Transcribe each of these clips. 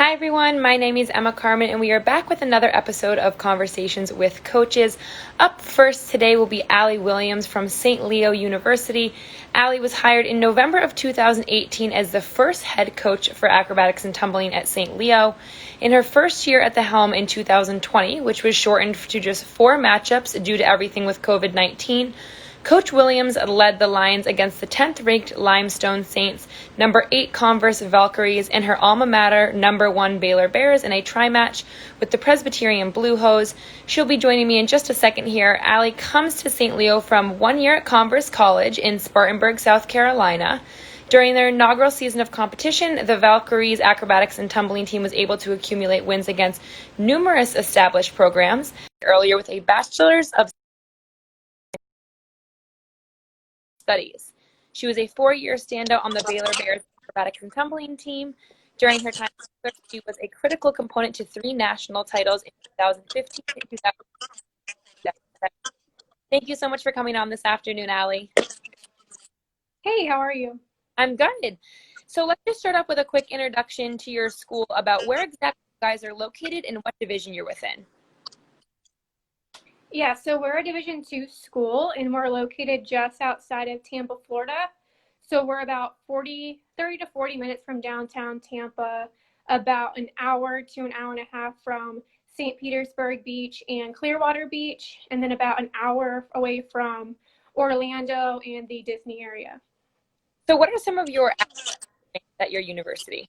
Hi everyone, my name is Emma Carmen and we are back with another episode of Conversations with Coaches. Up first today will be Allie Williams from St. Leo University. Allie was hired in November of 2018 as the first head coach for acrobatics and tumbling at St. Leo. In her first year at the helm in 2020, which was shortened to just 4 matchups due to everything with COVID-19, Coach Williams led the Lions against the 10th-ranked Limestone Saints, number 8 Converse Valkyries, and her alma mater, number 1 Baylor Bears, in a tri-match with the Presbyterian Blue Hose. She'll be joining me in just a second here. Allie comes to St. Leo from 1 year at Converse College in Spartanburg, South Carolina. During their inaugural season of competition, the Valkyries acrobatics and tumbling team was able to accumulate wins against numerous established programs. Earlier with a bachelor's of studies. She was a 4-year standout on the Baylor Bears acrobatics and tumbling team. During her time, she was a critical component to 3 national titles in 2015 and 2017. Thank you so much for coming on this afternoon, Allie. Hey, how are you? I'm good. So let's just start off with a quick introduction to your school about where exactly you guys are located and what division you're within. Yeah, so we're a Division II school, and we're located just outside of Tampa, Florida. So we're about 30 to 40 minutes from downtown Tampa, about an hour to an hour and a half from St. Petersburg Beach and Clearwater Beach, and then about an hour away from Orlando and the Disney area. So what are some of your academic strengths at your university?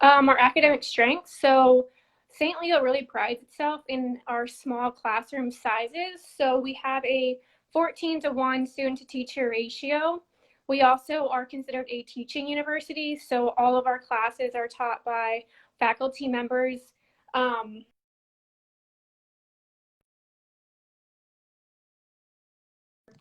Our academic strengths. So St. Leo really prides itself in our small classroom sizes. So we have a 14-to-1 student-to-teacher ratio. We also are considered a teaching university. So all of our classes are taught by faculty members.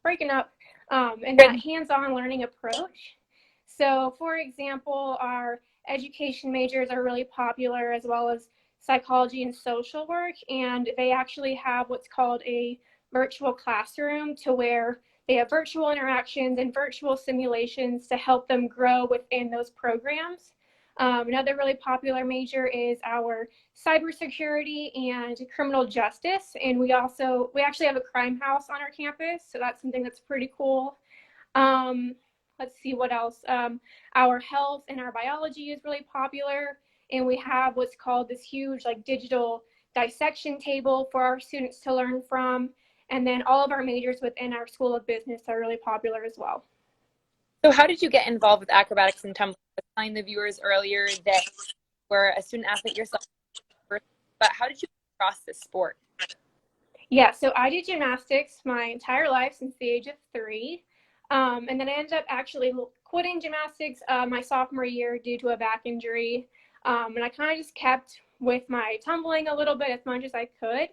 Breaking up and that hands-on learning approach. So for example, our education majors are really popular, as well as psychology and social work, and they actually have what's called a virtual classroom, to where they have virtual interactions and virtual simulations to help them grow within those programs. Another really popular major is our cybersecurity and criminal justice, and we actually have a crime house on our campus, so that's something that's pretty cool. Let's see what else. Our health and our biology is really popular, and we have what's called this huge digital dissection table for our students to learn from. And then all of our majors within our School of Business are really popular as well. So how did you get involved with acrobatics and tumbling? I was telling the viewers earlier that you were a student athlete yourself, but how did you get across this sport? Yeah, so I did gymnastics my entire life since the age of 3. And then I ended up actually quitting gymnastics my sophomore year due to a back injury. And I kind of just kept with my tumbling a little bit as much as I could.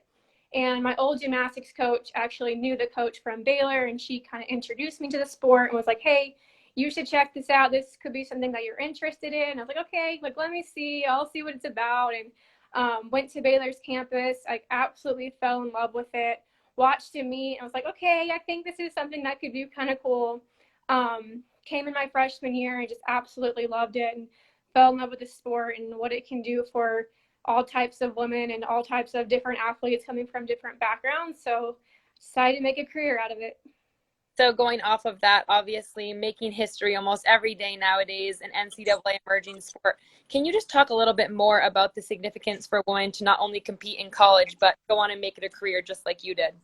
And my old gymnastics coach actually knew the coach from Baylor, and she kind of introduced me to the sport and was like, hey, you should check this out. This could be something that you're interested in. I was like, okay, let me see. I'll see what it's about. And went to Baylor's campus. I absolutely fell in love with it. Watched him meet. I was like, okay, I think this is something that could be kind of cool. Came in my freshman year and just absolutely loved it, and fell in love with the sport and what it can do for all types of women and all types of different athletes coming from different backgrounds. So decided to make a career out of it. So going off of that, obviously making history almost every day nowadays, an NCAA emerging sport. Can you just talk a little bit more about the significance for women to not only compete in college, but go on and make it a career just like you did?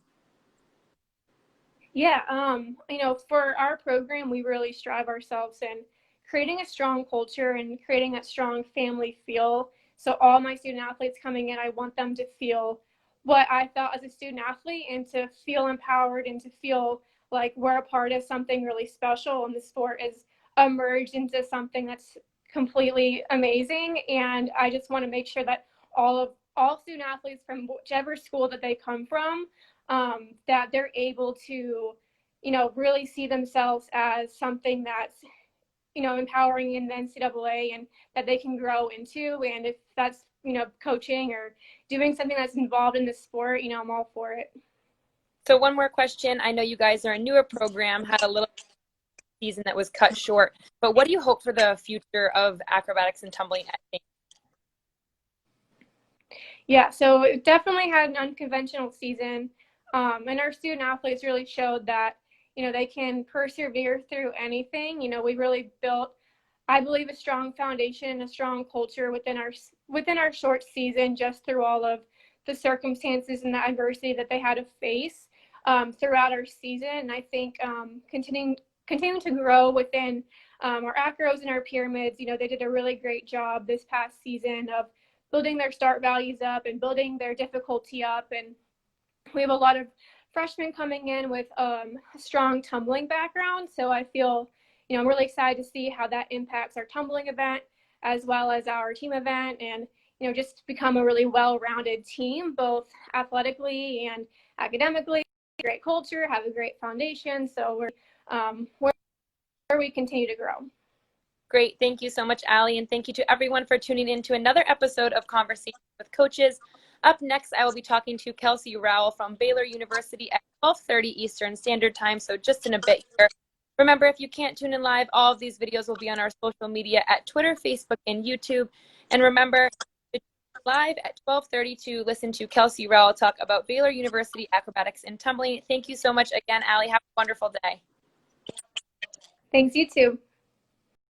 Yeah, for our program, we really strive ourselves in creating a strong culture and creating that strong family feel. So all my student athletes coming in, I want them to feel what I felt as a student athlete, and to feel empowered and to feel like we're a part of something really special, and the sport is emerged into something that's completely amazing. And I just want to make sure that all student athletes from whichever school that they come from, that they're able to, really see themselves as something that's, empowering in the NCAA, and that they can grow into. And if that's, coaching or doing something that's involved in the sport, I'm all for it. So one more question. I know you guys are a newer program, had a little season that was cut short, but what do you hope for the future of acrobatics and tumbling at St. Yeah, so it definitely had an unconventional season, and our student athletes really showed that, they can persevere through anything. We really built, I believe, a strong foundation, a strong culture within our short season, just through all of the circumstances and the adversity that they had to face throughout our season. And I think continuing to grow within our acros and our pyramids, they did a really great job this past season of building their start values up and building their difficulty up. And we have a lot of freshmen coming in with a strong tumbling background. So I feel, I'm really excited to see how that impacts our tumbling event as well as our team event, and, just become a really well-rounded team, both athletically and academically. Great culture, have a great foundation. So where we continue to grow. Great. Thank you so much, Allie. And thank you to everyone for tuning in to another episode of Conversations with Coaches. Up next, I will be talking to Kelsey Rowell from Baylor University at 12:30 Eastern Standard Time, so just in a bit here. Remember, if you can't tune in live, all of these videos will be on our social media at Twitter, Facebook, and YouTube. And remember, live at 12:30 to listen to Kelsey Rowell talk about Baylor University acrobatics and tumbling. Thank you so much again, Allie. Have a wonderful day. Thanks, you too.